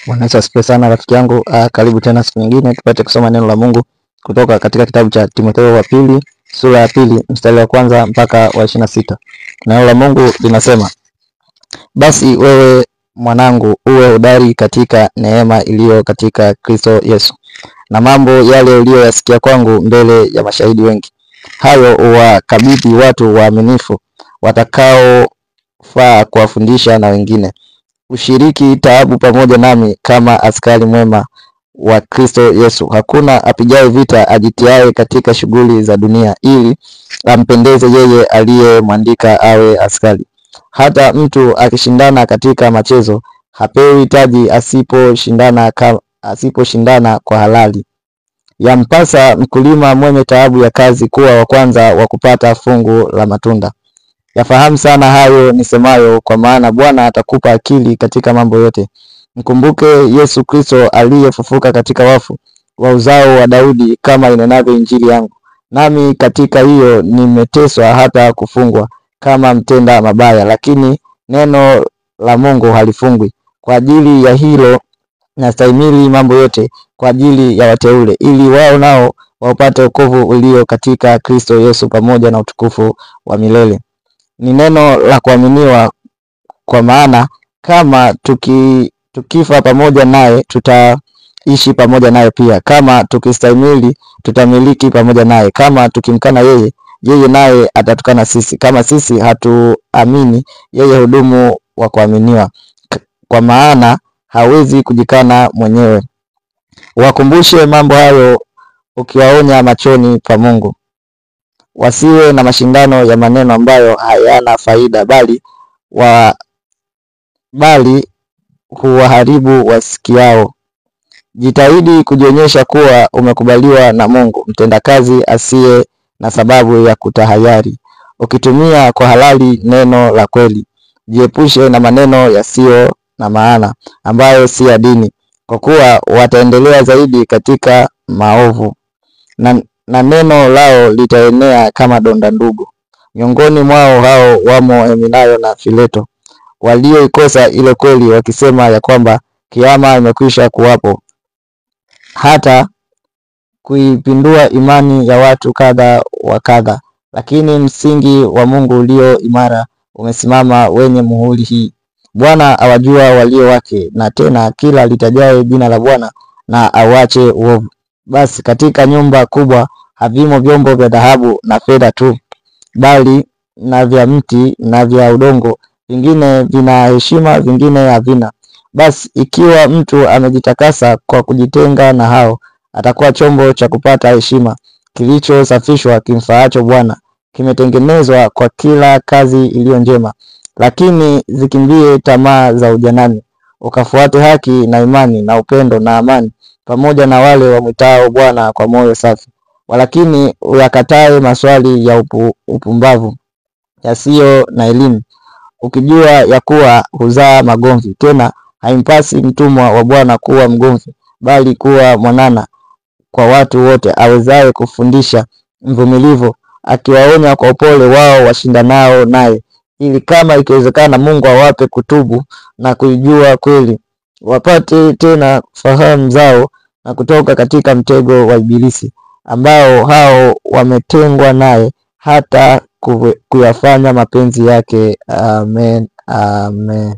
Bwana Yesu asifiwe sana rafiki yangu. Karibu tena siku nyingine tupate kusoma neno la Mungu kutoka katika kitabu cha Timotheo wa pili sura ya pili mstari wa kwanza mpaka wa 26. Neno la Mungu linasema, basi wewe mwanangu uwe hodari katika neema iliyo katika Kristo Yesu, na mambo yale uliyoyasikia kwangu mbele ya mashahidi wengi, hayo uwakabidhi watu waaminifu watakaofaa kuwafundisha na wengine. Ushiriki taabu pamoja nami kama askari mwema wa Kristo Yesu. Hakuna apigaye vita ajitiaye katika shughuli za dunia, ili ampendeze yeye aliyemwandika awe askari. Hata mtu akishindana katika machezo hapewi taji asiposhindana kwa halali. Yampasa mkulima mwenye taabu ya kazi kuwa wa kwanza wa kupata fungu la matunda. Yafahamu sana hayo nisemayo, kwa maana Bwana atakupa akili katika mambo yote. Mkumbuke Yesu Kristo aliyefufuka katika wafu, wa uzao wa Daudi, kama inenavyo Injili yangu. Nami katika hiyo nimeteswa hata kufungwa kama mtenda mabaya, lakini neno la Mungu halifungwi. Kwa ajili ya hilo nastahimili mambo yote kwa ajili ya wateule, ili wao nao wapate wokovu ulio katika Kristo Yesu pamoja na utukufu wa milele. Ni neno la kuaminiwa, kwa maana kama tukifa pamoja naye tutaishi pamoja naye pia. Kama tukistahimili tutamiliki pamoja naye. Kama tukimkana yeye, yeye naye atatukana sisi. Kama sisi hatuamini, yeye hudumu wa kuaminiwa, kwa maana hawezi kujikana mwenyewe. Wakumbushe mambo hayo ukiwaonya machoni pa Mungu. Wasiwe na mashindano ya maneno ambayo hayana faida, bali huwaharibu wasikiao. Jitahidi kujionyesha kuwa umekubaliwa na Mungu, mtendakazi asiye na sababu ya kutahayari, ukitumia kwa halali neno la kweli. Jiepushe na maneno yasiyo na maana ambayo si ya dini, kwa kuwa wataendelea zaidi katika maovu, na neno lao litaenea kama donda ndugu. Miongoni mwao hao wamo Himenayo na Fileto, walioikosa ile kweli, wakisema ya kwamba kiama imekwisha kuwapo, hata kuipindua imani ya watu kadha wa kadha. Lakini msingi wa Mungu ulio imara umesimama, wenye muhuri hii: Bwana awajua walio wake, na tena kila litajaye jina la Bwana na auache uovu. Basi katika nyumba kubwa havimo vyombo vya dhahabu na fedha tu, bali na vya mti na vya udongo, vingine vina heshima, vingine havina. Basi ikiwa mtu amejitakasa kwa kujitenga na hao, atakuwa chombo cha kupata heshima, kilichosafishwa, kimfaacho Bwana, kimetengenezwa kwa kila kazi iliyo njema. Lakini zikimbie tamaa za ujanani, ukafuate haki na imani na upendo na amani, pamoja na wale wamwitao Bwana kwa moyo safi. Walakini uyakatae maswali ya upumbavu yasiyo na elimu, ukijua ya kuwa huzaa magomvi. Tena haimpasi mtumwa wa Bwana kuwa mgomvi, bali kuwa mwanana kwa watu wote, awezaye kufundisha, mvumilivu, akiwaonya kwa upole wao washindanao naye, ili kama ikiwezekana Mungu awape kutubu na kuijua kweli, wapate tena fahamu zao na kutoka katika mtego wa Ibilisi, ambao hao wametengwa naye hata kuyafanya mapenzi yake. Amen. Amen.